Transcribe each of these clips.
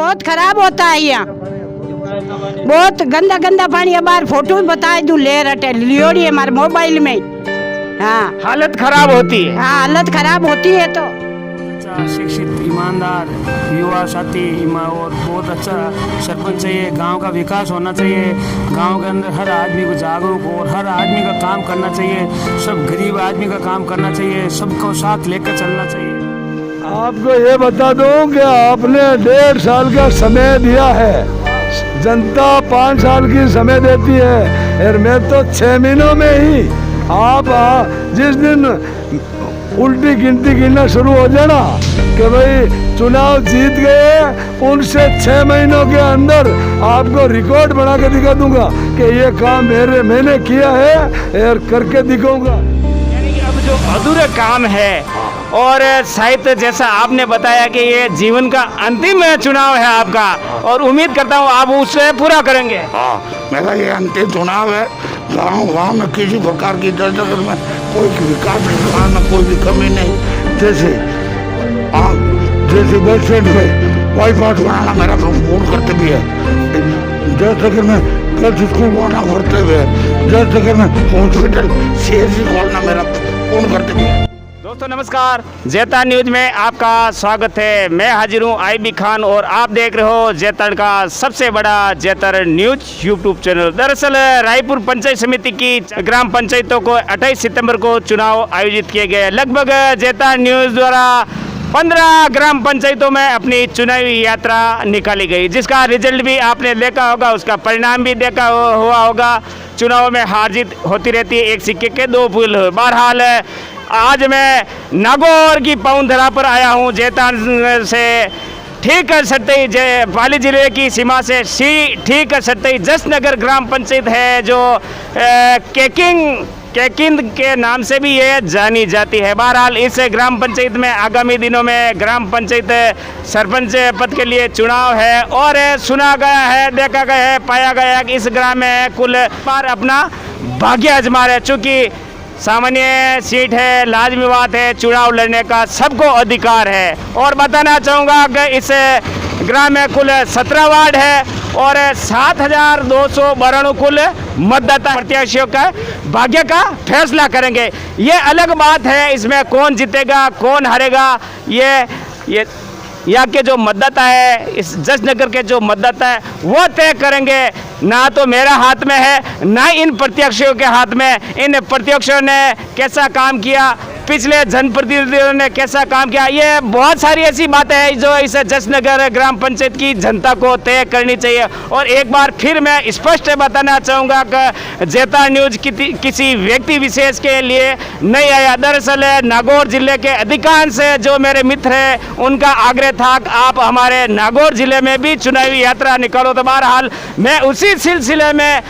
हालत खराब होती है। हाँ, हालत खराब होती है। तो शिक्षित, ईमानदार युवा साथी और बहुत अच्छा सरपंच चाहिए। गांव का विकास होना चाहिए, गांव के अंदर हर आदमी को जागरूक और हर आदमी का काम करना चाहिए। सब गरीब आदमी का काम करना चाहिए, सबको साथ लेकर चलना चाहिए। आपको ये बता दूं कि आपने 1.5 साल का समय दिया है, जनता 5 साल की समय देती है, और मैं तो 6 महीनों में ही आप जिस दिन उल्टी गिनती गिनना शुरू हो जाना कि भाई चुनाव जीत गए, उनसे 6 महीनों के अंदर आपको रिकॉर्ड बना के दिखा दूंगा कि ये काम मैंने किया है और करके दिखाऊंगा। यानी कि अब जो अधूरे काम है, और शायद जैसा आपने बताया कि ये जीवन का अंतिम चुनाव है आपका, और उम्मीद करता हूँ आप उसे पूरा करेंगे। हाँ, मेरा ये अंतिम चुनाव है। गाँव में किसी प्रकार की दर्द में कोई विकास निर्माण में कोई भी कमी नहीं। जैसे बस स्टैंड पे बाईपास बनाना मेरा पूर्ण कर्तव्य है। जैसे कि मैं गर्ल्स स्कूल बनाना कर्तव्य है। जैसे कि मैं हॉस्पिटल CHC खोलना मेरा पूर्ण कर्तव्य है। दोस्तों नमस्कार, जेता न्यूज में आपका स्वागत है। मैं हाजिर हूँ IB खान और आप देख रहे हो जेतर का सबसे बड़ा जेतर न्यूज यूट्यूब चैनल। दरअसल रायपुर पंचायत समिति की ग्राम पंचायतों को 28 सितंबर को चुनाव आयोजित किए गए। लगभग जेता न्यूज द्वारा 15 ग्राम पंचायतों में अपनी चुनावी यात्रा निकाली गई, जिसका रिजल्ट भी आपने देखा होगा, उसका परिणाम भी देखा हुआ होगा। चुनाव में हार जीत होती रहती है, एक सिक्के के दो पहलू। बहरहाल आज मैं नागौर की पाउनधरा पर आया हूँ, जेतान से ठीक सटई पाली जिले की सीमा से ठीक सटई जसनगर ग्राम पंचायत है, जो केकिंद के नाम से भी ये जानी जाती है। बहरहाल इस ग्राम पंचायत में आगामी दिनों में ग्राम पंचायत सरपंच पद के लिए चुनाव है, और सुना गया है, देखा गया है, पाया गया है कि इस ग्राम में कुल बार अपना भाग्य आजमा है। चूँकि सामान्य सीट है, लाजमी बात है, चुनाव लड़ने का सबको अधिकार है। और बताना चाहूँगा कि इस ग्राम में कुल 17 वार्ड है और 7,292 कुल मतदाता प्रत्याशियों का भाग्य का फैसला करेंगे। ये अलग बात है, इसमें कौन जीतेगा कौन हारेगा ये यहाँ के जो मतदाता है, इस जसनगर के जो मतदाता है वो तय करेंगे। ना तो मेरा हाथ में है, ना इन प्रत्याशियों के हाथ में। इन प्रत्याशियों ने कैसा काम किया, पिछले जनप्रतिनिधियों ने कैसा काम किया, ये बहुत सारी ऐसी बातें हैं जो इस जसनगर ग्राम पंचायत की जनता को तय करनी चाहिए। और एक बार फिर मैं स्पष्ट बताना चाहूँगा कि जेता न्यूज किसी व्यक्ति विशेष के लिए नहीं आया। दरअसल नागौर जिले के अधिकांश जो मेरे मित्र हैं उनका आग्रह था कि आप हमारे नागौर जिले में भी चुनावी यात्रा निकालो। तो बहरहाल मैं उसी सिलसिले में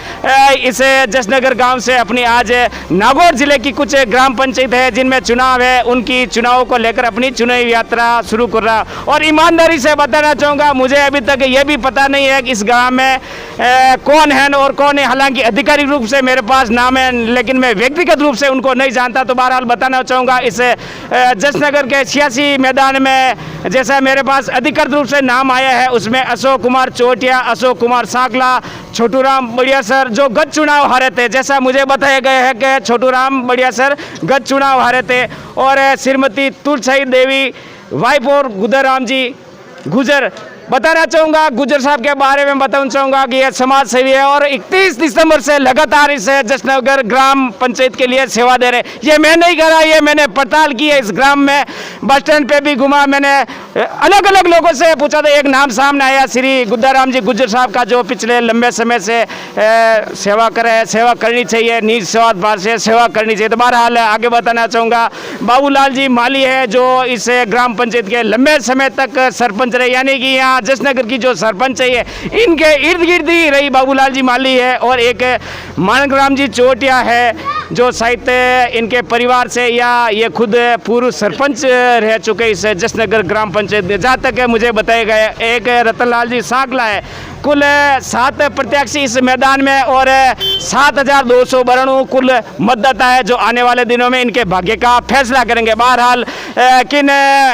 इस जसनगर गाँव से अपनी आज नागौर जिले की कुछ ग्राम पंचायत है जिनमें चुनाव है, उनकी चुनाव को लेकर अपनी चुनावी यात्रा शुरू कर रहा। और ईमानदारी से बताना चाहूँगा, मुझे अभी तक ये भी पता नहीं है कि इस गांव में कौन है और कौन है। हालांकि आधिकारिक रूप से मेरे पास नाम है, लेकिन मैं व्यक्तिगत रूप से उनको नहीं जानता। तो बहरहाल बताना चाहूँगा, इस जसनगर के 86 मैदान में जैसा मेरे पास अधिकृत रूप से नाम आया है, उसमें अशोक कुमार चोटिया, अशोक कुमार सांकला, छोटू राम बढ़िया सर जो गत चुनाव हारे थे, जैसा मुझे बताया गया है कि छोटू राम बढ़िया सर गत चुनाव हारे थे, और श्रीमती तुलसी देवी वाइफ और गुदराम जी गुजर। बताना चाहूँगा गुजर साहब के बारे में बताना चाहूँगा कि ये समाज सेवी है और 31 दिसंबर से लगातार इस जसनगर ग्राम पंचायत के लिए सेवा दे रहे। ये मैं नहीं करा, ये मैंने पड़ताल की है। इस ग्राम में बस स्टैंड पे भी घुमा, मैंने अलग अलग लोगों से पूछा था। एक नाम सामने आया श्री गुद्दाराम जी गुजर साहब का, जो पिछले लंबे समय से सेवा कर रहे हैं। सेवा करनी चाहिए, निज स्वार्थ भाव से सेवा करनी चाहिए। तो बहरहाल आगे बताना चाहूँगा, बाबूलाल जी माली है जो इस ग्राम पंचायत के लंबे समय तक सरपंच रहे, यानी कि यहाँ जसनगर की जो सरपंच है इनके इर्द गिर्द ही रही बाबूलाल जी माली है। और एक मानग्राम जी चोटिया है, जो शायद इनके परिवार से या ये खुद पूर्व सरपंच रह चुके इस जसनगर ग्राम पंचायत में। जहाँ तक मुझे बताया गया, एक रतनलाल जी सांकला है। कुल 7 प्रत्याशी इस मैदान में और 7200 वर्णु कुल मतदाता है जो आने वाले दिनों में इनके भाग्य का फैसला करेंगे। बहरहाल किन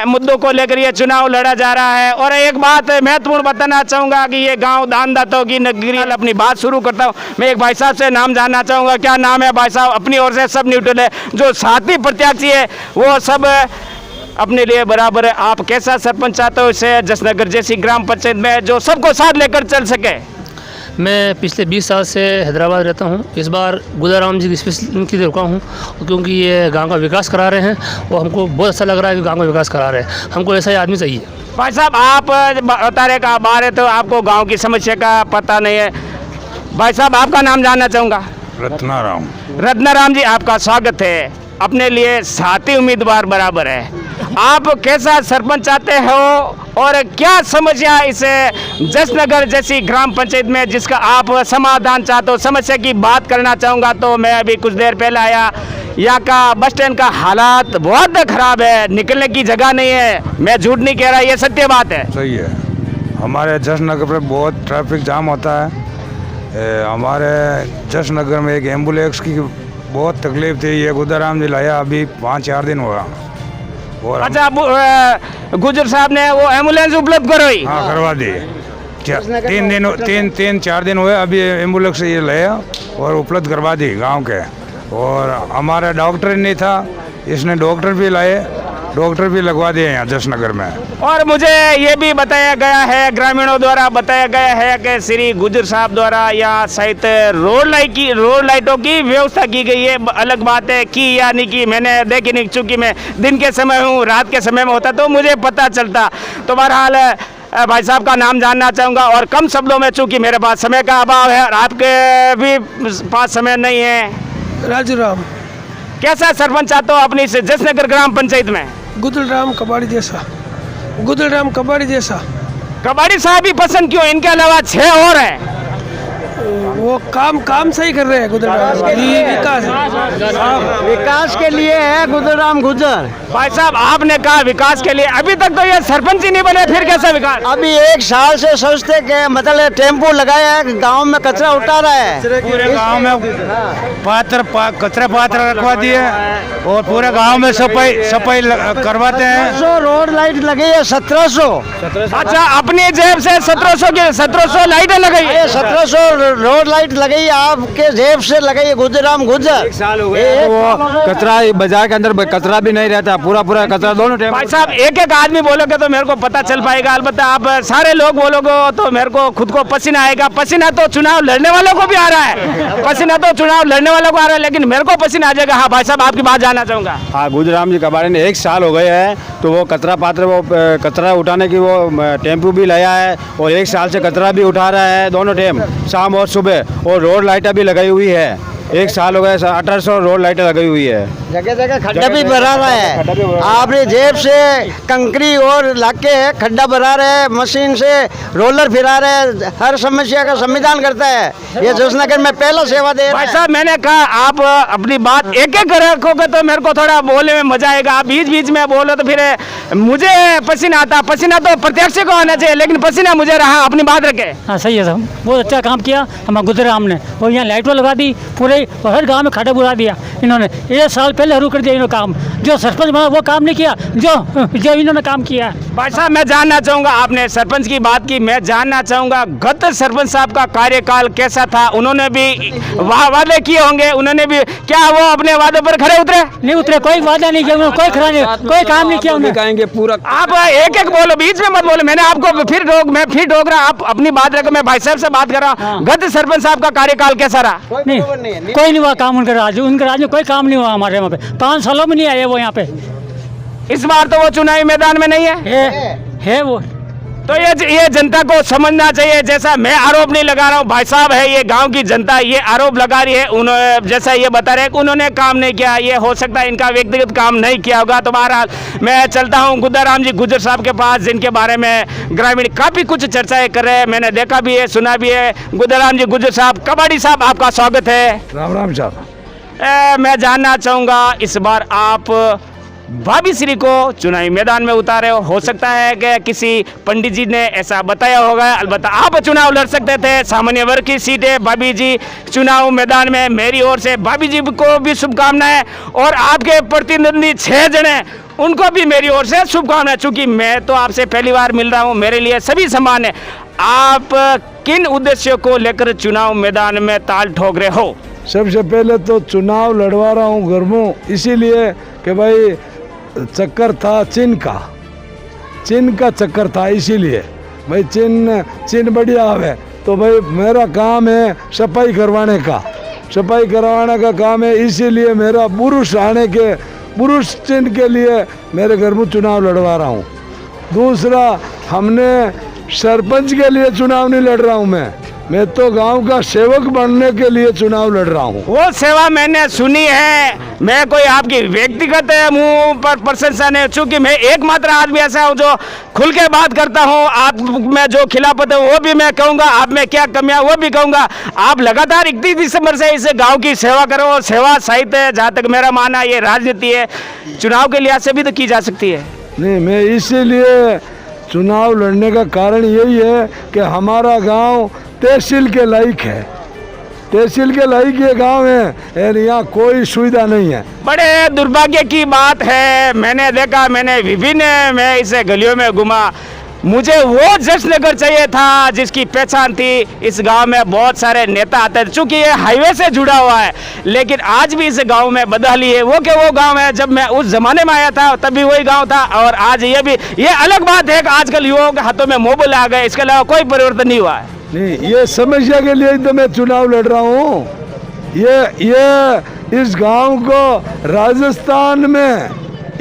मुद्दों को लेकर ये चुनाव लड़ा जा रहा है। और एक बात महत्वपूर्ण बताना चाहूँगा कि ये गांव दानदाताओं की नगरी। अपनी बात शुरू करता हूँ, मैं एक भाई साहब से नाम जानना चाहूँगा। क्या नाम है भाई साहब? अपनी ओर से सब न्यूट्रल है, जो साथी प्रत्याशी है वो सब अपने लिए बराबर है। आप कैसा सरपंच चाहते हो इसे जसनगर जैसी ग्राम पंचायत में जो सबको साथ लेकर चल सके? मैं पिछले 20 साल से हैदराबाद रहता हूँ। इस बार गुदाराम जी की स्पेशल की रुका हूँ क्योंकि ये गांव का विकास करा रहे हैं और हमको बहुत अच्छा लग रहा है कि गांव का विकास करा रहे हैं। हमको ऐसा ही आदमी चाहिए। भाई साहब, आप बता रहे का बाहर है तो आपको गांव की समस्या का पता नहीं है। भाई साहब, आपका नाम जानना चाहूँगा। रत्नाराम। रत्नाराम जी, आपका स्वागत है। अपने लिए साथी उम्मीदवार बराबर है। आप कैसा सरपंच चाहते हो और क्या समस्या इस जसनगर जैसी ग्राम पंचायत में जिसका आप समाधान चाहते हो? समस्या की बात करना चाहूँगा तो मैं अभी कुछ देर पहले आया, यहाँ का बस स्टैंड का हालात बहुत ख़राब है, निकलने की जगह नहीं है। मैं झूठ नहीं कह रहा, ये सत्य बात है। सही है। हमारे जसनगर पे बहुत ट्रैफिक जाम होता है। हमारे जसनगर में एक एम्बुलेंस की बहुत तकलीफ थी, ये गुदाराम जी लाया, अभी 5-4 दिन हुआ। और अच्छा, गुजर साहब ने वो एम्बुलेंस उपलब्ध करवाई? हाँ, करवा दी। 3-4 दिन हुए, अभी एम्बुलेंस ये लाया और उपलब्ध करवा दी गांव के। और हमारा डॉक्टर नहीं था, इसने डॉक्टर भी लाए, डॉक्टर भी लगवा दिए यहाँ जसनगर में। और मुझे ये भी बताया गया है, ग्रामीणों द्वारा बताया गया है कि श्री गुजर साहब द्वारा यहाँ शायद रोड लाइटों की व्यवस्था की गई है। अलग बात है की या नहीं की, मैंने देखी नहीं, चूँकि मैं दिन के समय हूँ, रात के समय में होता तो मुझे पता चलता। तो बहरहाल भाई साहब का नाम जानना चाहूँगा और कम शब्दों में, चूँकि मेरे पास समय का अभाव है और आपके भी पास समय नहीं है। राजू राम। कैसा सरपंच चाहते हो अपनी इस जसनगर ग्राम पंचायत में? गुदलराम कबाड़ी जैसा। गुदलराम कबाड़ी जैसा। कबाड़ी साहब ही पसंद क्यों? इनके अलावा 6 और हैं। वो काम सही कर रहे हैं गुदलराम। विकास के लिए है गुदलराम गुजर। भाई साहब, आपने कहा विकास के लिए, अभी तक तो ये सरपंच ही नहीं बने, फिर कैसा विकास? अभी 1 साल से सोचते के मतलब टेम्पो लगाया है, गांव में कचरा उठा रहा है। पूरे गांव में कचरा पात्र रखवा दिए और पूरे गांव में सफाई करवाते हैं। 1700 रोड लाइट लगी है। 1700। अच्छा, अपनी जेब से 1700 लाइटें लगाई है। 1700 रोड लाइट लगी, आपके जेब से लगी है। गुजराम गुजर। 1 साल हो गया। वो कचरा बाजार के अंदर कचरा भी नहीं रहता, पूरा कचरा दोनों टाइम। भाई साहब, एक आदमी बोलोगे तो मेरे को पता चल पाएगा, अलबत्ता आप सारे लोग बोलोगे तो मेरे को खुद को पसीना आएगा। पसीना तो चुनाव लड़ने वालों को भी आ रहा है, पसीना तो चुनाव लड़ने वालों को आ रहा है, लेकिन मेरे को पसीना आ जाएगा। हाँ भाई साहब, आपकी बात जानना चाहूँगा। हाँ, गुजराम जी कबाड़ी ने 1 साल हो गए हैं, तो वो कचरा पात्र, वो कचरा उठाने की वो टेम्पो भी लाया है और 1 साल से कचरा भी उठा रहा है दोनों टाइम, शाम और सुबह। और रोड लाइटें भी लगाई हुई है। 1 साल हो गए, 1800 रोड लाइटें लगाई हुई है। जगह जगह खड्डा भी भरा रहा है। आपने जेब से कंकरी और लाके खड्डा भरा रहे हैं, मशीन से रोलर फिरा रहे हैं, हर समस्या का समाधान करता है। ये जसनगर में पहला सेवा दे रहा है। भाई साहब, मैंने कहा आप अपनी बात एक रखोगे तो मेरे को थोड़ा बोलने में मजा आएगा। आप बीच बीच में बोलो तो फिर मुझे पसीना आता। पसीना तो प्रत्यक्ष को आना चाहिए, लेकिन पसीना मुझे रहा। अपनी बात रखे। हाँ, सही है साहब, बहुत अच्छा काम किया हमारे गुजराम ने। और यहाँ लाइटों लगा दी, पूरे हर गांव में खड्डा बुरा दिया इन्होंने। 1 साल पहले शुरू कर दिया इन्होंने काम। जो सरपंच बना वो काम नहीं किया, जो इन्होंने काम किया। भाई साहब, मैं जानना चाहूँगा, आपने सरपंच की बात की, मैं जानना चाहूँगा गत सरपंच साहब का कार्यकाल कैसा था? उन्होंने भी वादे किए होंगे, उन्होंने भी, क्या वो अपने वादे पर खरे उतरे? नहीं उतरे, कोई वादा नहीं किया, कोई खरा नहीं, कोई काम नहीं किया उन्होंने। कहेंगे पूरा। आप एक बोलो, बीच में मत बोलो। मैंने आपको मैं फिर रोक रहा। आप अपनी बात रखो, मैं भाई साहब से बात कर रहा हूँ। गत सरपंच साहब का कार्यकाल कैसा रहा? नहीं, कोई नहीं हुआ काम उनके राज में कोई काम नहीं हुआ हमारे वहाँ पे। 5 सालों में नहीं आए वो यहाँ पे। इस बार तो वो चुनावी मैदान में नहीं है वो। तो ये जनता को समझना चाहिए। जैसा मैं आरोप नहीं लगा रहा हूँ, भाई साहब है, ये गांव की जनता ये आरोप लगा रही है। उन्होंने, जैसा ये बता रहे हैं कि उन्होंने काम नहीं किया, ये हो सकता है इनका व्यक्तिगत काम नहीं किया होगा। तो बहरहाल मैं चलता हूँ गुदाराम जी गुजर साहब के पास, जिनके बारे में ग्रामीण काफ़ी कुछ चर्चाएं कर रहे हैं। मैंने देखा भी है, सुना भी है। गुदाराम जी गुजर साहब, कबाड़ी साहब, आपका स्वागत है। राम राम साहब। मैं जानना चाहूँगा इस बार आप भाभी श्री को चुनावी मैदान में उतारे हो सकता है कि किसी पंडित जी ने ऐसा बताया होगा। अलबत्ता आप चुनाव लड़ सकते थे, सामान्य वर्ग की सीट है। भाभी जी चुनाव मैदान में, मेरी ओर से भाभी जी को भी शुभकामनाएं और आपके प्रतिद्वंदी 6 जने उनको भी मेरी ओर से शुभकामनाएं। चूँकि मैं तो आपसे पहली बार मिल रहा हूँ, मेरे लिए सभी समान है। आप किन उद्देश्यों को लेकर चुनाव मैदान में ताल ठोक रहे हो? सबसे पहले तो चुनाव लड़वा रहा हूँ घर में, इसीलिए कि भाई चक्कर था चिन्ह का चक्कर था, इसीलिए भाई चिन्ह बढ़िया है। तो भाई मेरा काम है सफाई करवाने का काम है, इसीलिए मेरा पुरुष चिन्ह के लिए मेरे घर में चुनाव लड़वा रहा हूँ। दूसरा, हमने सरपंच के लिए चुनाव नहीं लड़ रहा हूँ, मैं तो गांव का सेवक बनने के लिए चुनाव लड़ रहा हूँ। वो सेवा मैंने सुनी है, मैं कोई आपकी व्यक्तिगत मुंह पर प्रशंसा नहीं, चूंकि मैं एकमात्र आदमी ऐसा हूँ जो खुल के बात करता हूँ। आप में जो खिलाफत है वो भी मैं कहूँगा, आप में क्या कमियाँ वो भी कहूँगा। आप लगातार 31 दिसंबर से इस गाँव की सेवा करो, और सेवा साहित्य है, जहाँ तक मेरा मानना ये राजनीति है, चुनाव के लिहाज से भी तो की जा सकती है। नहीं, मैं इसीलिए चुनाव लड़ने का कारण यही है कि हमारा गांव तहसील के लायक है, ये गांव है और यहाँ कोई सुविधा नहीं है। बड़े दुर्भाग्य की बात है, मैंने देखा, मैं इस गलियों में घुमा, मुझे वो जश्नगर चाहिए था जिसकी पहचान थी। इस गांव में बहुत सारे नेता आते हैं, चूंकि ये हाईवे से जुड़ा हुआ है, लेकिन आज भी इस गांव में बदहाली है। वो गांव है, जब मैं उस जमाने में आया था तभी वही गांव था, और आज ये अलग बात है कि आजकल युवाओं के हाथों में मोबाइल आ गए, इसके अलावा कोई परिवर्तन नहीं हुआ है। नहीं, ये समस्या के लिए तो मैं चुनाव लड़ रहा हूँ। ये इस गांव को राजस्थान में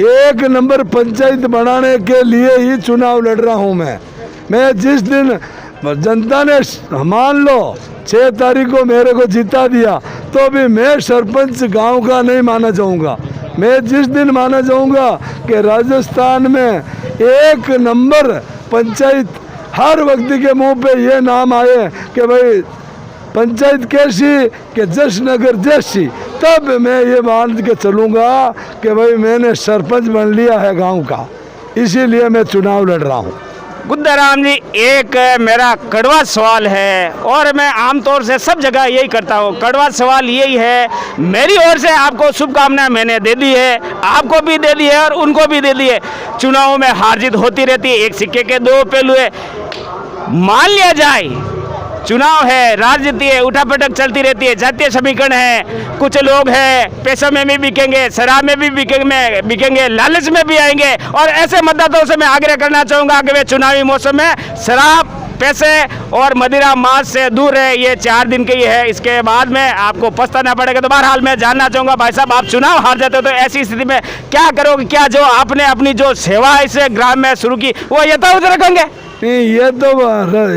1 नंबर पंचायत बनाने के लिए ही चुनाव लड़ रहा हूँ मैं जिस दिन जनता ने मान लो 6 तारीख को मेरे को जिता दिया, तो भी मैं सरपंच गांव का नहीं माना जाऊँगा। मैं जिस दिन माना जाऊँगा कि राजस्थान में 1 नंबर पंचायत, हर व्यक्ति के मुंह पे ये नाम आए कि भाई पंचायत कैसी कि जसनगर जैसी, तब मैं ये मान के चलूँगा कि भाई मैंने सरपंच बन लिया है गांव का। इसीलिए मैं चुनाव लड़ रहा हूँ। गुद्दाराम जी, एक मेरा कड़वा सवाल है, और मैं आमतौर से सब जगह यही करता हूँ। कड़वा सवाल यही है, मेरी ओर से आपको शुभकामनाएं मैंने दे दी है, आपको भी दे दी है और उनको भी दे दी है। चुनाव में हार जीत होती रहती है, एक सिक्के के 2 पहलू है। मान लिया जाए चुनाव है, राजनीति है, उठापटक चलती रहती है, जातीय समीकरण है, कुछ लोग हैं पैसों में भी बिकेंगे, शराब में भी बिकेंगे, लालच में भी आएंगे, और ऐसे मतदाताओं से मैं आग्रह करना चाहूँगा कि वे चुनावी मौसम में शराब, पैसे और मदिरा मांस से दूर रहे। ये 4 दिन की है, इसके बाद में आपको पछताना पड़ेगा। तो बहरहाल मैं जानना चाहूँगा, भाई साहब, आप चुनाव हार जाते हो तो ऐसी स्थिति में क्या करोगे? क्या जो आपने अपनी जो सेवा इस ग्राम में शुरू की वो यथावत रखेंगे? नहीं, ये तो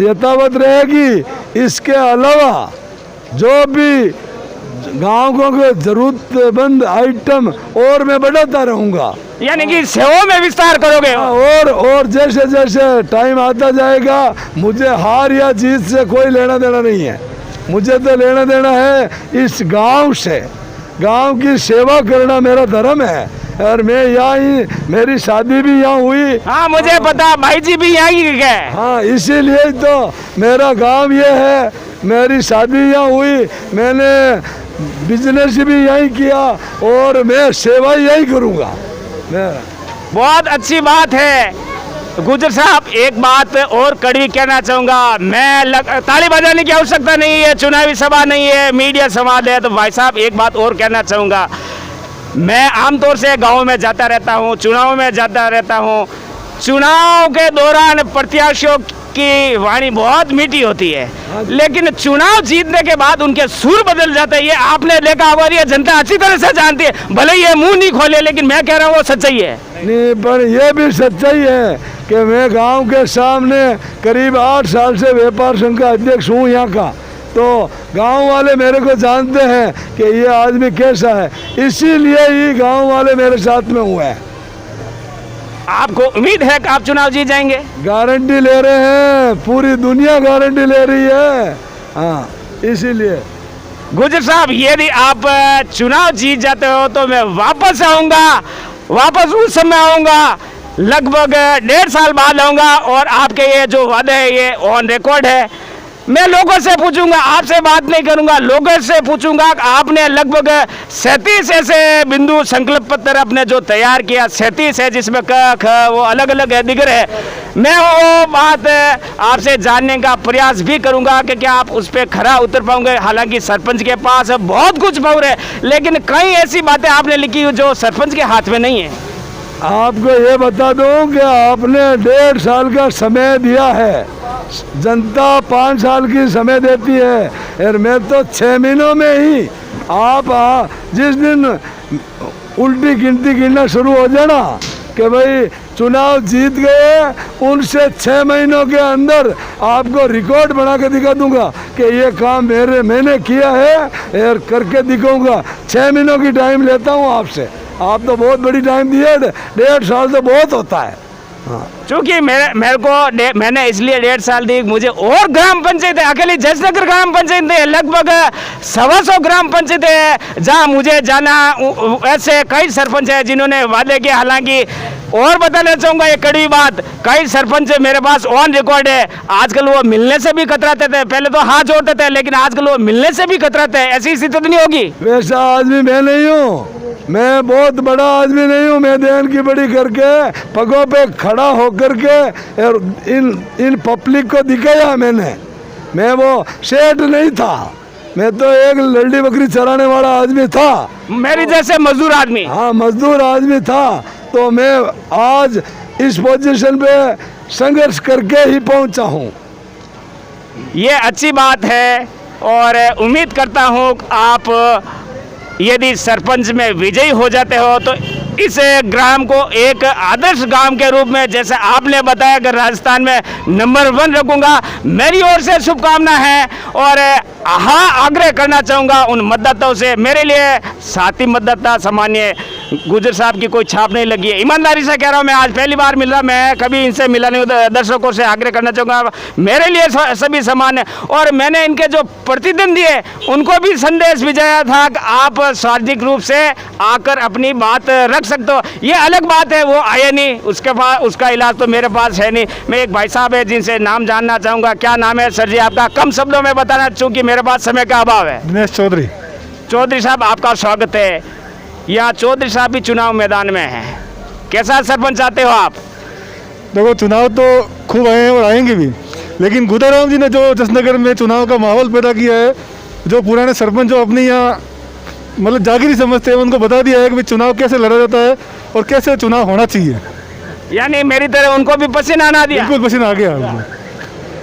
यथावत रहेगी। इसके अलावा जो भी गाँव को जरूरतमंद आइटम और मैं बढ़ाता रहूँगा, यानी कि सेवा में विस्तार करोगे। और जैसे जैसे टाइम आता जाएगा, मुझे हार या जीत से कोई लेना देना नहीं है। मुझे तो लेना देना है इस गांव से। गांव की सेवा करना मेरा धर्म है, और मैं यहाँ ही, मेरी शादी भी यहाँ हुई। हाँ, मुझे पता, भाई जी भी यहाँ ही गए। हाँ, इसीलिए तो मेरा गांव ये है, मेरी शादी यहाँ हुई, मैंने बिजनेस भी यही किया, और मैं सेवा यही करूँगा। बहुत अच्छी बात है गुजर साहब। एक बात और कड़वी कहना चाहूँगा, ताली बजाने की आवश्यकता नहीं है, चुनावी सभा नहीं है, मीडिया संवाद है। तो भाई साहब, एक बात और कहना चाहूँगा, मैं आमतौर से गाँव में जाता रहता हूँ, चुनाव में जाता रहता हूँ। चुनाव के दौरान प्रत्याशियों की वाणी बहुत मीठी होती है, लेकिन चुनाव जीतने के बाद उनके सुर बदल जाते हैं। ये आपने देखा होगा, ये जनता अच्छी तरह से जानती है, भले ये मुंह नहीं खोले, लेकिन मैं कह रहा हूँ वो सच्चाई है। नहीं, पर ये भी सच्चाई है कि मैं गांव के सामने करीब 8 साल से व्यापार संघ का अध्यक्ष हूँ यहाँ का, तो गांव वाले मेरे को जानते हैं कि ये आदमी कैसा है, इसीलिए ही गांव वाले मेरे साथ में हुए हैं। आपको उम्मीद है कि आप चुनाव जीत जाएंगे? गारंटी ले रहे हैं, पूरी दुनिया गारंटी ले रही है। हाँ, इसीलिए गुजर साहब, यदि आप चुनाव जीत जाते हो तो मैं वापस आऊँगा, वापस उस समय आऊँगा, लगभग 1.5 साल बाद आऊँगा और आपके ये जो वादे है ये ऑन रिकॉर्ड है। मैं लोगों से पूछूंगा, आपसे बात नहीं करूंगा, लोगों से पूछूंगा। आपने लगभग 37 ऐसे बिंदु संकल्प पत्र अपने जो तैयार किया, 37 है जिसमें क ख वो अलग अलग है, दिगर है। मैं वो बात आपसे जानने का प्रयास भी करूंगा कि क्या आप उस पर खरा उतर पाओगे। हालांकि सरपंच के पास बहुत कुछ पावर है, लेकिन कई ऐसी बातें आपने लिखी जो सरपंच के हाथ में नहीं है। आपको ये बता दूं कि आपने 1.5 साल का समय दिया है, जनता 5 साल की समय देती है और मैं तो 6 महीनों में ही आप जिस दिन उल्टी गिनती गिनना शुरू हो जाना कि भाई चुनाव जीत गए, उनसे 6 महीनों के अंदर आपको रिकॉर्ड बना के दिखा दूंगा कि ये काम मैंने किया है और करके दिखाऊंगा। 6 महीनों की टाइम लेता हूँ आपसे, आप तो बहुत बड़ी टाइम दी है, 1.5 साल तो बहुत होता है। हाँ, चूँकि मैंने इसलिए 1.5 साल दी, मुझे और ग्राम पंचायत है, अकेली जसनगर ग्राम पंचायत है, लगभग 125 ग्राम पंचायत है जहाँ मुझे जाना। ऐसे कई सरपंच हैं जिन्होंने वादे किए। हालांकि और बताना चाहूँगा एक कड़ी बात, कई सरपंच मेरे पास ऑन रिकॉर्ड है, आजकल वो मिलने से भी कतराते थे। पहले तो हाथ जोड़ते थे, लेकिन आजकल वो मिलने से भी कतराते हैं। ऐसी स्थिति तो नहीं होगी? वैसा आदमी मैं नहीं हूँ, मैं बहुत बड़ा आदमी नहीं हूँ। मैं देन की बड़ी करके पगों पे खड़ा होकर के और इन पब्लिक को दिखाया मैंने। मैं वो सेठ नहीं था, मैं तो एक लड़डी बकरी चराने वाला आदमी था, मेरी जैसे मजदूर आदमी। हाँ, मजदूर आदमी था। तो मैं आज इस पोजीशन पे संघर्ष करके ही पहुंचा हूँ। ये अच्छी बात है और उम्मीद करता हूँ आप यदि सरपंच में विजयी हो जाते हो तो इस ग्राम को एक आदर्श गांव के रूप में, जैसे आपने बताया कि राजस्थान में नंबर 1 रखूंगा, मेरी ओर से शुभकामना है। और हाँ, आग्रह करना चाहूँगा उन मतदाताओं से, मेरे लिए साथी मतदाता सामान्य गुजर साहब की कोई छाप नहीं लगी है। ईमानदारी से कह रहा हूँ, मैं आज पहली बार मिल रहा, मैं कभी इनसे मिला नहीं। दर्शकों से आग्रह करना चाहूँगा, मेरे लिए सभी समान है। और मैंने इनके जो प्रतिद्वंदी है उनको भी संदेश भिजाया था कि आप सार्वजनिक रूप से आकर अपनी बात रख सकते हो। ये अलग बात है, वो आए नहीं, उसके पास उसका इलाज तो मेरे पास है नहीं। मैं एक भाई साहब है जिनसे नाम जानना चाहूँगा। क्या नाम है सर जी आपका? कम शब्दों में बताना, चूँकि मेरे पास समय का अभाव है। दिनेश चौधरी। चौधरी साहब, आपका स्वागत है। यहाँ चौधरी साहब भी चुनाव मैदान में हैं, कैसा सरपंच चाहते हो आप? देखो, चुनाव तो खूब आए हैं और आएंगे भी, लेकिन गुदाराम जी ने जो जसनगर में चुनाव का माहौल पैदा किया है, जो पुराने सरपंच जो अपने यहाँ मतलब जागीरी समझते हैं, उनको बता दिया है कि भाई चुनाव कैसे लड़ा जाता है और कैसे चुनाव होना चाहिए। यानी मेरी तरह उनको भी पसीना आना दिया? बिल्कुल पसीना आ गया उनको,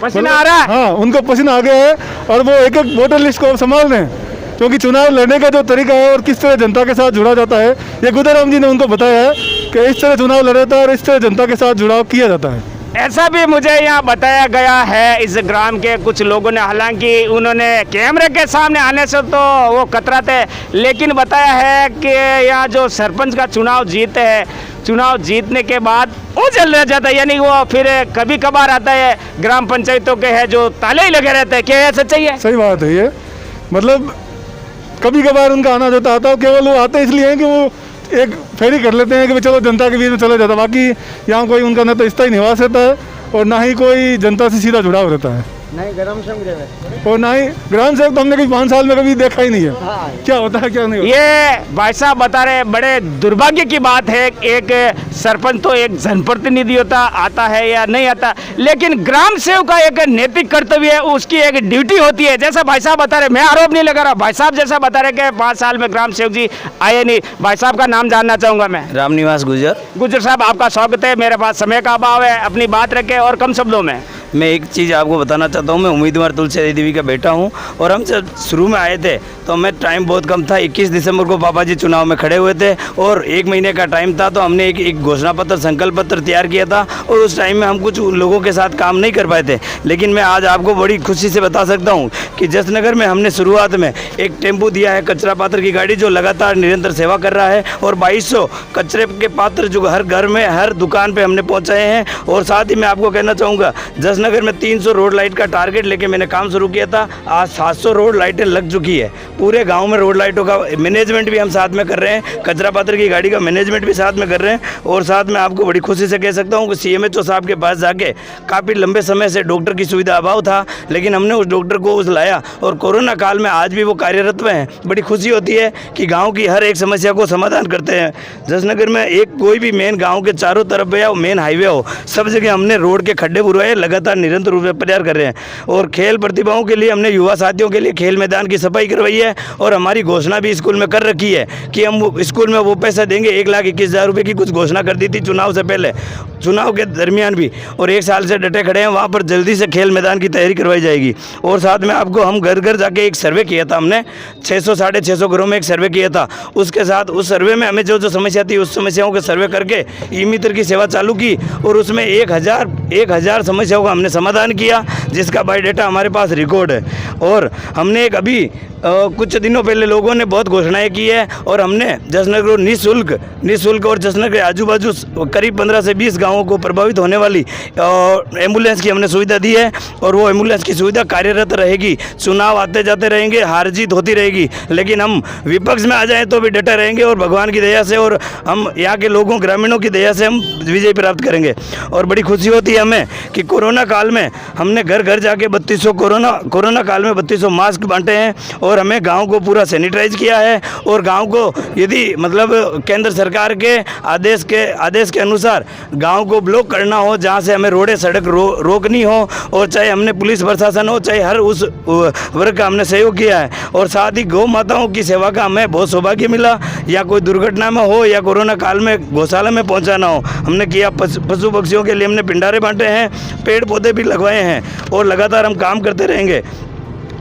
पसीना आ रहा है। हाँ, उनको पसीना आ गया है और वो एक एक वोटर लिस्ट को संभाल रहे हैं, क्योंकि चुनाव लड़ने का जो तरीका है और किस तरह जनता के साथ जुड़ा जाता है, ये गुदाराम जी ने उनको बताया है कि इस तरह चुनाव लड़ा जाता है और इस तरह जनता के साथ जुड़ाव किया जाता है। ऐसा भी मुझे यहाँ बताया गया है इस ग्राम के कुछ लोगों ने, हालांकि उन्होंने कैमरे के सामने आने से तो वो कतराते, लेकिन बताया है कि यहाँ जो सरपंच का चुनाव जीते हैं, चुनाव जीतने के बाद वो जल रह जाता है, यानी वो फिर कभी कभार आता है ग्राम पंचायतों के है जो ताले ही लगे रहते हैं। क्या यह सच्चाई है? सही बात है ये, मतलब कभी कभार उनका आना जाता आता है, केवल वो आते इसलिए हैं कि वो एक फेरी कर लेते हैं कि चलो जनता के बीच में चले जाता, बाकी यहाँ कोई उनका न तो स्थायी निवास रहता है और ना ही कोई जनता से सीधा जुड़ाव रहता है, नहीं ग्राम सेवक और ना ही ग्राम सेवक तो हमने कभी 5 साल में कभी देखा ही नहीं है। क्या होता है क्या नहीं होता। ये भाई साहब बता रहे, बड़े दुर्भाग्य की बात है, एक सरपंच तो एक जनप्रतिनिधि होता, आता है या नहीं आता, लेकिन ग्राम सेवक का एक नैतिक कर्तव्य है, उसकी एक ड्यूटी होती है। जैसा भाई साहब बता रहे, मैं आरोप नहीं लगा रहा, भाई साहब जैसा बता रहे कि 5 साल में ग्राम सेवक जी आए नहीं। भाई साहब का नाम जानना चाहूँगा मैं। रामनिवास गुजर। गुजर साहब, आपका स्वागत है। मेरे पास समय का अभाव है, अपनी बात रखें और कम शब्दों में। मैं एक चीज़ आपको बताना चाहता हूँ, मैं उम्मीदवार तुलसी देवी का बेटा हूँ और हम जब शुरू में आए थे तो हमें टाइम बहुत कम था। 21 दिसंबर को पापा जी चुनाव में खड़े हुए थे और 1 महीने का टाइम था, तो हमने एक घोषणा पत्र, संकल्प पत्र तैयार किया था और उस टाइम में हम कुछ लोगों के साथ काम नहीं कर पाए थे। लेकिन मैं आज आपको बड़ी खुशी से बता सकता हूँ कि जसनगर में हमने शुरुआत में एक टेम्पो दिया है, कचरा पात्र की गाड़ी, जो लगातार निरंतर सेवा कर रहा है, और 2200 कचरे के पात्र जो हर घर में, हर दुकान पर हमने पहुँचाए हैं। और साथ ही मैं आपको कहना चाहूँगा, जसनगर जसनगर में 300 रोड लाइट का टारगेट लेके मैंने काम शुरू किया था। आज 700 रोड लाइटें लग चुकी है। पूरे गांव में रोड लाइटों का मैनेजमेंट भी हम साथ में कर रहे हैं, कचरा पात्र की गाड़ी का मैनेजमेंट भी साथ में कर रहे हैं। और साथ में आपको बड़ी खुशी से कह सकता हूँ कि CMHO साहब के पास जाके काफ़ी लंबे समय से डॉक्टर की सुविधा अभाव था, लेकिन हमने उस डॉक्टर को उस लाया और कोरोना काल में आज भी वो कार्यरत में हैं। बड़ी खुशी होती है कि गाँव की हर एक समस्या को समाधान करते हैं। जसनगर में एक कोई भी मेन गाँव के चारों तरफ या मेन हाईवे हो, सब जगह हमने रोड के खड्डे बुरवाए, लगातार निरंतर रूप से प्रयास कर रहे हैं। और खेल प्रतिभाओं के लिए हमने युवा साथियों के लिए खेल मैदान की सफाई करवाई है। और हमारी घोषणा भी स्कूल में कर रखी है कि हम स्कूल में वो पैसा देंगे। 1,21,000 रुपये की कुछ घोषणा कर दी थी चुनाव से पहले, चुनाव के दरमियान भी, और 1 साल से डटे खड़े हैं। वहाँ पर जल्दी से खेल मैदान की तैयारी करवाई जाएगी। और साथ में आपको हम घर घर जाके एक सर्वे किया था, हमने 600 साढ़े 600 घरों में एक सर्वे किया था। उसके साथ उस सर्वे में हमें जो जो समस्या थी उस समस्याओं के सर्वे करके ई-मित्र की सेवा चालू की और उसमें 1000 समस्याओं का हमने समाधान किया, जिसका बायोडाटा हमारे पास रिकॉर्ड है। और हमने एक अभी कुछ दिनों पहले लोगों ने बहुत घोषणाएं की है और हमने जसनगर को निःशुल्क और जसनगर के आजू बाजू करीब 15 से 20 गांवों को प्रभावित होने वाली एम्बुलेंस की हमने सुविधा दी है। और वो एम्बुलेंस की सुविधा कार्यरत रहेगी। चुनाव आते जाते रहेंगे, हार जीत होती रहेगी, लेकिन हम विपक्ष में आ जाएं तो भी डटे रहेंगे और भगवान की दया से और हम यहाँ के लोगों ग्रामीणों की दया से हम विजय प्राप्त करेंगे। और बड़ी खुशी होती है हमें कि कोरोना काल में हमने घर घर जाके 3200 कोरोना काल में 3200 मास्क बांटे हैं और हमें गांव को पूरा सैनिटाइज किया है। और गांव को यदि मतलब केंद्र सरकार के आदेश के अनुसार गांव को ब्लॉक करना हो, जहां से हमें रोडें सड़क रोकनी हो, और चाहे हमने पुलिस प्रशासन हो, चाहे हर उस वर्ग का हमने सहयोग किया है। और साथ ही गौ माताओं की सेवा का हमें बहुत सौभाग्य मिला, या कोई दुर्घटना में हो या कोरोना काल में गौशाला में पहुँचाना हो, हमने किया। पशु पक्षियों के लिए हमने पिंडारे बांटे हैं, पेड़ पौधे भी लगवाए हैं और लगातार हम काम करते रहेंगे।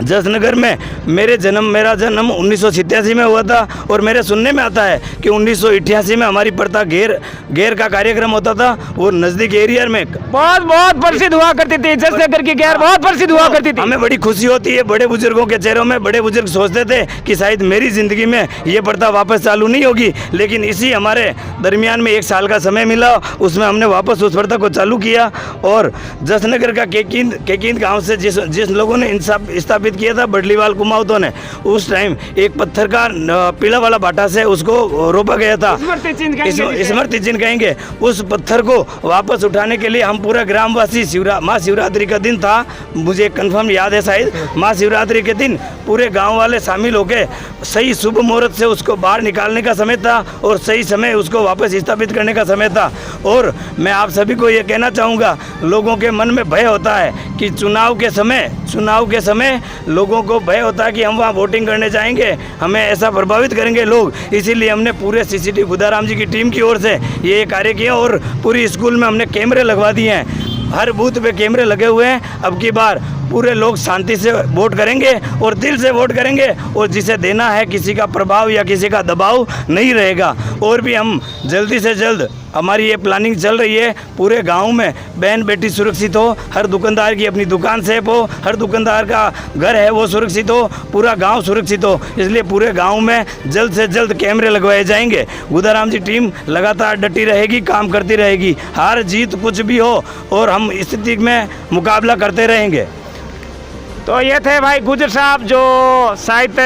जसनगर में मेरा जन्म 1987 में हुआ था और मेरे सुनने में आता है कि 1988 में हमारी प्रथा घेर का कार्यक्रम होता था। वो नज़दीक एरिया में बहुत प्रसिद्ध हुआ करती थी। जसनगर की घेर बहुत प्रसिद्ध हुआ करती थी। हमें बड़ी खुशी होती है बड़े बुजुर्गों के चेहरों में। बड़े बुजुर्ग सोचते थे कि शायद मेरी ज़िंदगी में ये प्रथा वापस चालू नहीं होगी, लेकिन इसी हमारे दरमियान में 1 साल का समय मिला, उसमें हमने वापस उस प्रथा को चालू किया। और जसनगर का केकिंद गाँव से जिस लोगों ने स्थापित किया था, बडलीवाल कुमाऊतों ने, उस टाइम एक पत्थर का पीला वाला बाटा से उसको रोपा गया था, स्मृति चिन्ह कहेंगे। उस पत्थर को वापस उठाने के लिए हम पूरा ग्रामवासी महाशिवरात्रि का दिन था, मुझे कंफर्म याद है, शायद महाशिवरात्रि के दिन पूरे गांव वाले शामिल होकर सही शुभ मुहूर्त से उसको बाहर निकालने का समय था और सही समय उसको वापस स्थापित करने का समय था। और मैं आप सभी को ये कहना चाहूँगा, लोगों के मन में भय होता है कि चुनाव के समय लोगों को भय होता है कि हम वहाँ वोटिंग करने जाएंगे, हमें ऐसा प्रभावित करेंगे लोग। इसीलिए हमने पूरे CCTV गुदाराम जी की टीम की ओर से ये कार्य किया और पूरी स्कूल में हमने कैमरे लगवा दिए हैं। हर बूथ पे कैमरे लगे हुए हैं। अब की बार पूरे लोग शांति से वोट करेंगे और दिल से वोट करेंगे और जिसे देना है किसी का प्रभाव या किसी का दबाव नहीं रहेगा। और भी हम जल्दी से जल्द, हमारी ये प्लानिंग चल रही है, पूरे गांव में बहन बेटी सुरक्षित हो, हर दुकानदार की अपनी दुकान सेफ हो, हर दुकानदार का घर है वो सुरक्षित हो, पूरा गांव सुरक्षित हो। इसलिए पूरे गांव में जल्द से जल्द कैमरे लगवाए जाएंगे। गुदाराम जी टीम लगातार डटी रहेगी, काम करती रहेगी, हार जीत कुछ भी हो और हम स्थिति में मुकाबला करते रहेंगे। तो ये थे भाई गुजर साहब, जो शायद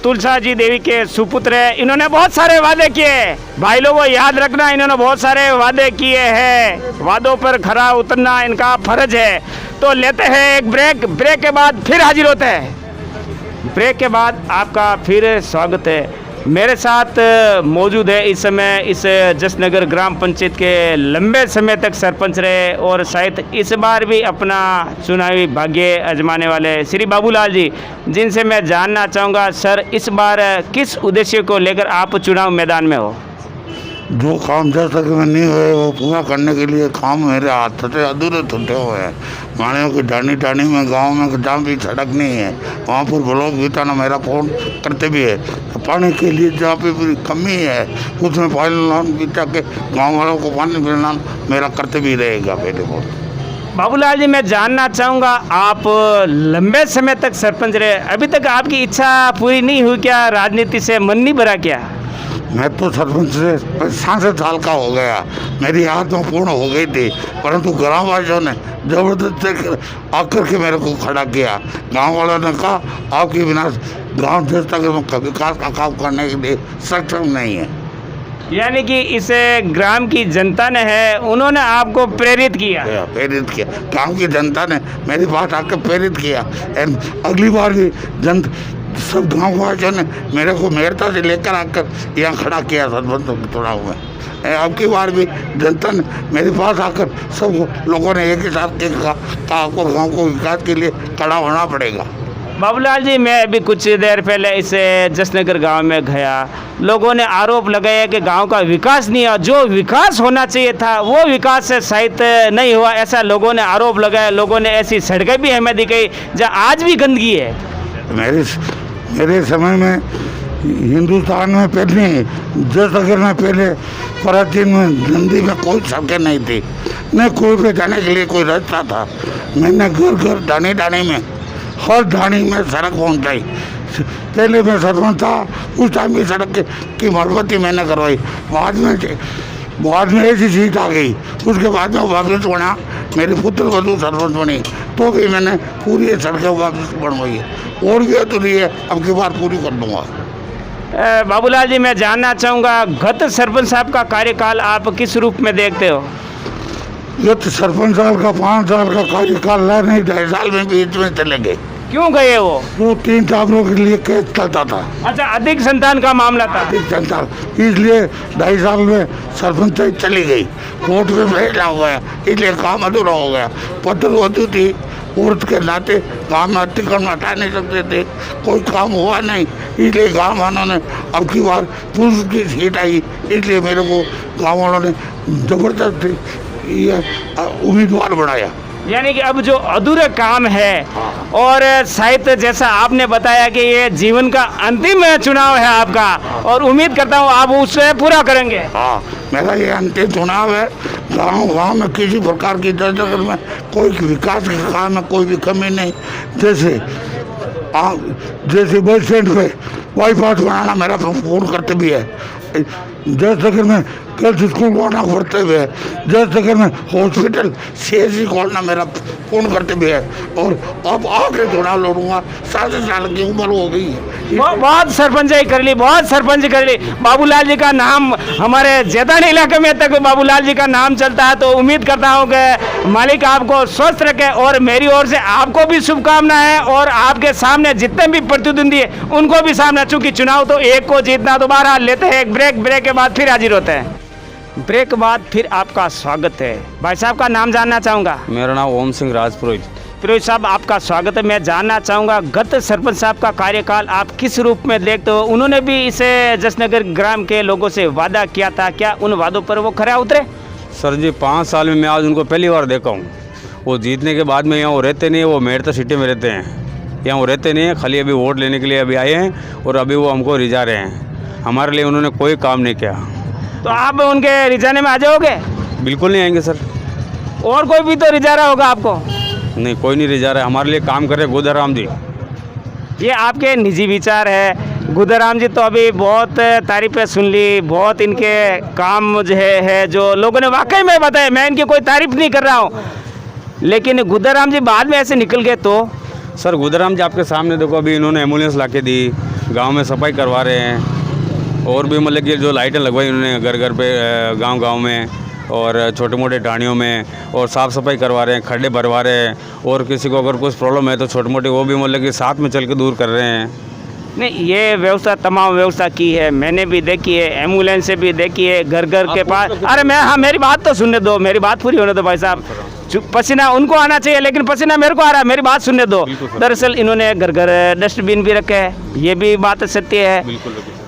तुलसा जी देवी के सुपुत्र है। इन्होंने बहुत सारे वादे किए, भाई लोगों याद रखना, इन्होंने बहुत सारे वादे किए हैं, वादों पर खरा उतरना इनका फर्ज है। तो लेते हैं एक ब्रेक के बाद फिर हाजिर होते हैं। ब्रेक के बाद आपका फिर स्वागत है। मेरे साथ मौजूद है इस समय इस जसनगर ग्राम पंचायत के लंबे समय तक सरपंच रहे और शायद इस बार भी अपना चुनावी भाग्य आजमाने वाले श्री बाबूलाल जी, जिनसे मैं जानना चाहूँगा, सर इस बार किस उद्देश्य को लेकर आप चुनाव मैदान में हो? जो काम जब तक में नहीं हुए वो पूरा करने के लिए काम मेरे हाथ से अधूरे छूटे हुए हैं। मानियो कि टानी में गांव में जहाँ भी सड़क नहीं है वहाँ पर ब्लॉक बिताना मेरा फोन करते भी है। पानी के लिए जहाँ पे भी कमी है उसमें पानी बिता के गाँव वालों को पानी मिलना मेरा करते भी रहेगा। पहले बहुत बाबूलाल जी, मैं जानना चाहूँगा, आप लंबे समय तक सरपंच रहे, अभी तक आपकी इच्छा पूरी नहीं हुई क्या? राजनीति से मन नहीं भरा क्या? मैं तो सरपंच से 67 साल का हो गया, मेरी आत्मा पूर्ण हो गई थी, परंतु ग्राम वासियों ने जबरदस्ती आकर के मेरे को खड़ा किया। गांव वालों ने कहा आपके बिना गांव देश तक विकास का काम करने के लिए सक्षम नहीं है। यानी कि इस ग्राम की जनता ने है, उन्होंने आपको प्रेरित किया। प्रेरित किया, गांव की जनता ने मेरे पास आकर प्रेरित किया। अगली बार भी सब गांव वासियों ने मेरे को मेहरता से लेकर आकर यहाँ खड़ा किया सरपंच के चुनाव में। अब की बार भी जनता ने मेरे पास आकर सब लोगों ने एक ही साथ कहा आपको गांव को विकास के लिए खड़ा होना पड़ेगा। बाबूलाल जी, मैं अभी कुछ देर पहले इस जसनगर गांव में गया, लोगों ने आरोप लगाया कि गांव का विकास नहीं हुआ, जो विकास होना चाहिए था वो विकास से शायद नहीं हुआ, ऐसा लोगों ने आरोप लगाया। लोगों ने ऐसी सड़कें भी हमें दिखाई जहाँ आज भी गंदगी है। मेरे समय में हिंदुस्तान में पहले जसनगर में पहले प्राचीन में गंदी में कोई सड़कें नहीं थी, न कोई पे जाने के लिए कोई रास्ता था। मैंने घर घर डानी डानी में हर ढाणी में सड़क पहुंचाई। पहले मैं सरपंच था, उस टाइम की सड़क की मरम्मती मैंने करवाई। बाद में ऐसी सीट आ गई, उसके बाद में वापस बना, मेरे पुत्र वधू सरपंच बनी, तो भी मैंने पूरी सड़कें वापस बनवाई। और भी अधूरी है, अब की बार पूरी कर दूँगा। बाबूलाल जी, मैं जानना चाहूँगा गत सरपंच साहब का कार्यकाल आप किस रूप में देखते हो? गत सरपंच साल का 5 साल का कार्यकाल नहीं, 2.5 साल में बीच में चले गए। क्यों गए वो 3 टावरों के लिए केस चलता था। अच्छा, अधिक संतान का मामला था। अधिक संतान, इसलिए 2.5 साल में सरपंच चली गई, कोर्ट में फैसला हो गया, इसलिए काम अधूरा हो गया। पत्र वधू थी, औरत के नाते गाँव में अतिक्रमण हटा नहीं सकते थे, कोई काम हुआ नहीं, इसलिए गाँव वालों ने अब की बार पुरुष की सीट आई, इसलिए मेरे को गाँव वालों ने जबरदस्ती ये उम्मीदवार बनाया। यानी कि अब जो अधूरे काम है, और शायद जैसा आपने बताया कि ये जीवन का अंतिम चुनाव है आपका, और उम्मीद करता हूँ आप उसे पूरा करेंगे। हाँ, मेरा ये अंतिम चुनाव है। गाँव में किसी प्रकार की जसनगर में कोई विकास के काम में कोई भी कमी नहीं। जैसे बस स्टैंड पे बाईपास बनाना मेरा पूर्ण कर्तव्य है। जसनगर में गर्ल्स स्कूल खोलना कर्तव्य है। जसनगर में हॉस्पिटल CHC खोलना मेरा पूर्ण कर्तव्य है। और अब आगे चुनाव लड़ूंगा, 67 साल की उम्र हो गई है। बहुत सरपंचाई कर ली, बहुत सरपंच कर ली। बाबूलाल जी का नाम हमारे जैतानी इलाके में तक बाबूलाल जी का नाम चलता है, तो उम्मीद करता हूँ कि मालिक आपको स्वस्थ रखे, और मेरी ओर से आपको भी शुभकामनाएं, और आपके सामने जितने भी प्रतिद्वंदी है उनको भी सामने, चूंकि चुनाव तो एक को जीतना। दोबारा लेते हैं एक ब्रेक के बाद फिर हाजिर होते हैं। ब्रेक के बाद फिर आपका स्वागत है। भाई साहब का नाम जानना चाहूँगा। मेरा नाम ओम सिंह राजपुरोहित। पुरोहित साहब, आपका स्वागत है। मैं जानना चाहूँगा गत सरपंच साहब का कार्यकाल आप किस रूप में देखते हो? उन्होंने भी इसे जसनगर ग्राम के लोगों से वादा किया था, क्या उन वादों पर वो खरा उतरे? सर जी, 5 साल में मैं आज उनको पहली बार देखा हूँ। वो जीतने के बाद में यहाँ वो रहते नहीं है, वो मेरठ सिटी में रहते हैं, यहाँ वो रहते नहीं है, खाली अभी वोट लेने के लिए अभी आए हैं, और अभी वो हमको रिझा रहे हैं। हमारे लिए उन्होंने कोई काम नहीं किया। तो आप उनके रिझाने में आ जाओगे? बिल्कुल नहीं आएंगे सर। और कोई भी तो रिझा रहा होगा आपको? नहीं, कोई नहीं रिझा रहा है। हमारे लिए काम कर रहे गुदराम जी। ये आपके निजी विचार है। गुदराम जी तो अभी बहुत तारीफें सुन ली, बहुत इनके काम जो है जो लोगों ने वाकई में बताया। मैं इनकी कोई तारीफ नहीं कर रहा हूँ, लेकिन गुदराम जी बाद में ऐसे निकल गए तो? सर, गुदराम जी आपके सामने देखो, अभी इन्होंने एम्बुलेंस ला के दी, गाँव में सफाई करवा रहे हैं, और भी मतलब कि जो लाइटें लगवाई उन्होंने घर घर पे गांव में, और छोटे मोटे ढाणियों में, और साफ़ सफाई करवा रहे हैं, खड्डे भरवा रहे हैं, और किसी को अगर कुछ प्रॉब्लम है तो छोटे मोटे वो भी मतलब कि साथ में चल के दूर कर रहे हैं। नहीं, ये व्यवस्था तमाम व्यवस्था की है, मैंने भी देखी है, एम्बुलेंस से भी देखी है, घर घर के पास। अरे मेरी बात तो सुनने दो, मेरी बात पूरी होने दो भाई साहब। पसीना उनको आना चाहिए, लेकिन पसीना मेरे को आ रहा है, मेरी बात सुनने दो। दरअसल इन्होंने घर घर डस्टबिन भी रखे हैं, ये भी बात सत्य है।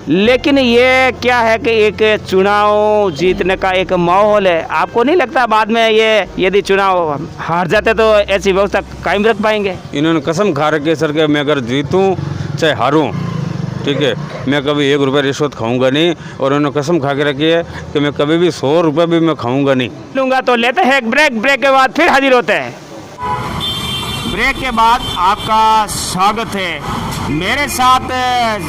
लेकिन ये क्या है कि एक चुनाव जीतने का एक माहौल है। आपको नहीं लगता बाद में ये यदि चुनाव हार जाते तो ऐसी व्यवस्था कायम रख पाएंगे? इन्होंने कसम खा रखी है सर कि मैं अगर जीतूं चाहे हारूं, ठीक है, मैं कभी 1 रुपये रिश्वत खाऊंगा नहीं, और उन्होंने कसम खा के रखी है कि मैं कभी भी 100 रुपये भी मैं खाऊंगा नहीं लूँगा। तो लेते हैं एक ब्रेक के बाद फिर हाजिर होते हैं। ब्रेक के बाद आपका स्वागत है। मेरे साथ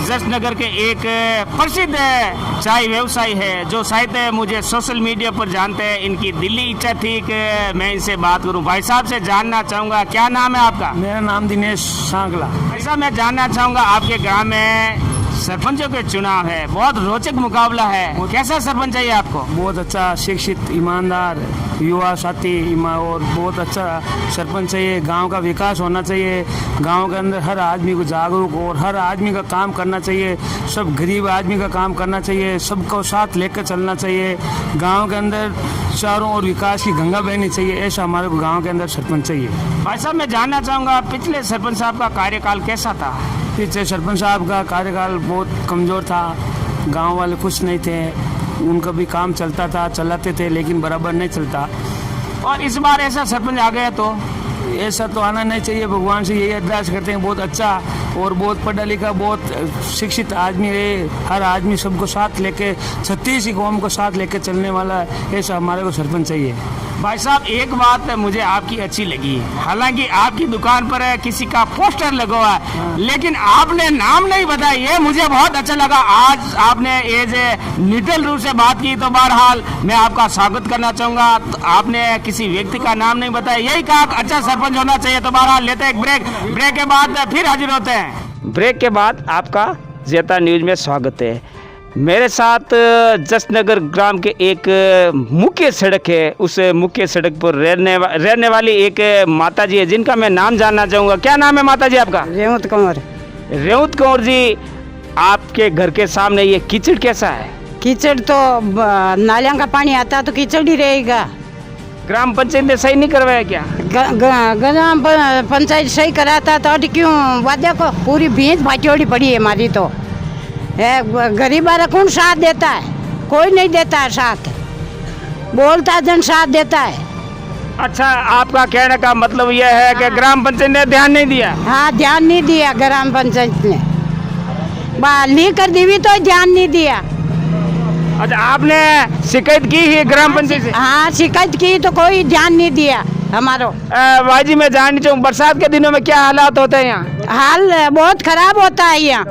जसनगर के एक प्रसिद्ध चाय व्यवसायी है जो शायद मुझे सोशल मीडिया पर जानते हैं। इनकी दिल्ली इच्छा थी कि मैं इनसे बात करूं। भाई साहब से जानना चाहूँगा, क्या नाम है आपका? मेरा नाम दिनेश सांकला। भाई साहब, मैं जानना चाहूँगा, आपके गांव में सरपंचों के चुनाव है, बहुत रोचक मुकाबला है, कैसा सरपंच चाहिए आपको? बहुत अच्छा शिक्षित, ईमानदार, युवा साथी और बहुत अच्छा सरपंच चाहिए। गांव का विकास होना चाहिए, गांव के अंदर हर आदमी को जागरूक और हर आदमी का काम करना चाहिए, सब गरीब आदमी का काम करना चाहिए, सबको साथ लेकर चलना चाहिए। गांव के अंदर चारों ओर विकास की गंगा बहनी चाहिए, ऐसा हमारे को गाँव के अंदर सरपंच चाहिए। भाई साहब, मैं जानना चाहूँगा, पिछले सरपंच साहब का कार्यकाल कैसा था? पीछे सरपंच साहब का कार्यकाल बहुत कमज़ोर था, गांव वाले खुश नहीं थे, उनका भी काम चलता था, चलाते थे, लेकिन बराबर नहीं चलता। और इस बार ऐसा सरपंच आ गया तो ऐसा तो आना नहीं चाहिए। भगवान से यही अरदास करते हैं, बहुत अच्छा और बहुत पढ़ा लिखा, बहुत शिक्षित आदमी है, हर आदमी सबको साथ लेके 36 कौम को साथ लेके चलने वाला, ऐसा हमारे को सरपंच चाहिए। भाई साहब, एक बात मुझे आपकी अच्छी लगी, हालांकि आपकी दुकान पर किसी का पोस्टर लगा हुआ है, लेकिन आपने नाम नहीं बताया, ये मुझे बहुत अच्छा लगा। आज आपने एज ए न्यूट्रल रूप से बात की, तो बहरहाल मैं आपका स्वागत करना चाहूँगा। तो आपने किसी व्यक्ति का नाम नहीं बताया, यही कहा अच्छा सरपंच होना चाहिए। तो बहरहाल लेते हैं एक ब्रेक के बाद फिर हाजिर होते हैं। ब्रेक के बाद आपका जेता न्यूज में स्वागत है। मेरे साथ जसनगर ग्राम के एक मुख्य सड़क है, उस मुख्य सड़क पर रहने वाली एक माता जी है, जिनका मैं नाम जानना चाहूँगा। क्या नाम है माता जी आपका? रेवत कंवर। रेवत कंवर जी, आपके घर के सामने ये कीचड़ कैसा है? कीचड़ तो नालियों का पानी आता तो कीचड़ ही रहेगा। ग्राम पंचायत ने सही नहीं करवाया क्या? ग्राम पंचायत सही कराता तो अभी क्यों वादे को पूरी भींस भाटियोड़ी पड़ी है हमारी। तो गरीब वाला कौन साथ देता है? कोई नहीं देता है साथ, बोलता जन साथ देता है। अच्छा, आपका कहने का मतलब यह है कि ग्राम पंचायत ने ध्यान नहीं दिया? हाँ, ध्यान नहीं दिया ग्राम पंचायत ने, ली कर दी तो ध्यान नहीं दिया। अच्छा, आपने शिकायत की है ग्राम पंचायत से? हाँ, शिकायत की तो कोई ध्यान नहीं दिया हमारो। भाई जी, मैं जानना चाहूँ, बरसात के दिनों में क्या हालात होते हैं यहाँ? हाल बहुत खराब होता है यहाँ,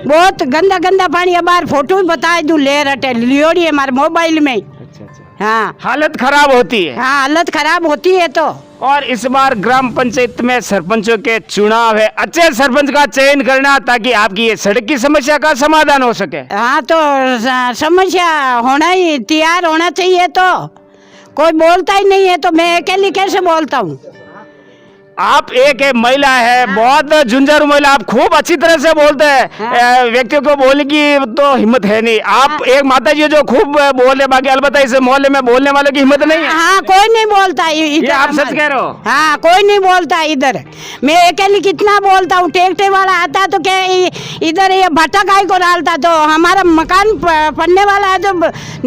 बहुत गंदा गंदा पानी। बार फोटो भी बताए दूं, ले रटे लियोड़ी हमारे मोबाइल में। अच्छा। हाँ, हालत खराब होती है। हाँ, हालत खराब होती है। तो और इस बार ग्राम पंचायत में सरपंचों के चुनाव है, अच्छे सरपंच का चयन करना ताकि आपकी ये सड़क की समस्या का समाधान हो सके। हाँ, तो समस्या होना ही तैयार होना चाहिए। तो कोई बोलता ही नहीं है, तो मैं अकेली कैसे बोलता हूँ? आप एक महिला है, बहुत झुंझारू महिला, आप खूब अच्छी तरह से बोलते हैं। व्यक्तियों को बोलने की तो हिम्मत है नहीं। आप एक माता जी जो खूब बोले, बाकी अलबत्ता इस मोहल्ले में बोलने वालों की हिम्मत नहीं है। हाँ, कोई नहीं बोलता इधर। आप सच कह रहे हो? हाँ, कोई नहीं बोलता इधर। मैं अकेली कितना बोलता हूँ। ट्रैक्टर वाला आता तो क्या इधर ये भट्टा गाय को डालता, तो हमारा मकान पड़ने वाला है, तो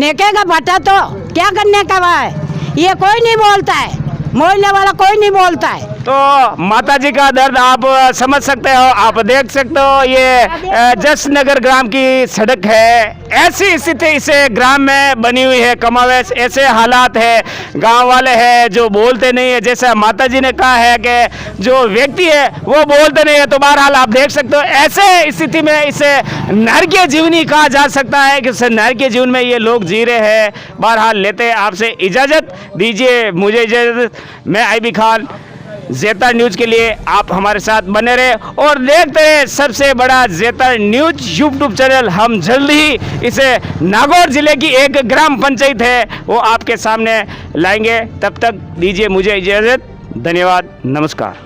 नेकेगा भट्टा तो क्या करने का है? ये कोई नहीं बोलता है, मोहल्ले वाला कोई नहीं बोलता है। तो माता जी का दर्द आप समझ सकते हो, आप देख सकते हो। ये जसनगर ग्राम की सड़क है, ऐसी स्थिति इस ग्राम में बनी हुई है, कमावेश ऐसे हालात है। गांव वाले हैं जो बोलते नहीं है, जैसा माता जी ने कहा है कि जो व्यक्ति है वो बोलते नहीं है। तो बहरहाल आप देख सकते हो, ऐसे स्थिति में इसे नरकीय जीवनी कहा जा सकता है कि नरकीय जीवन में ये लोग जी रहे हैं। बहरहाल लेते हैं आपसे इजाज़त, दीजिए मुझे इजाज़त। मैं आईबी खान, जेता न्यूज के लिए आप हमारे साथ बने रहे और देखते रहे सबसे बड़ा जेता न्यूज यूट्यूब चैनल। हम जल्द ही इसे नागौर जिले की एक ग्राम पंचायत है वो आपके सामने लाएंगे। तब तक दीजिए मुझे इजाज़त, धन्यवाद, नमस्कार।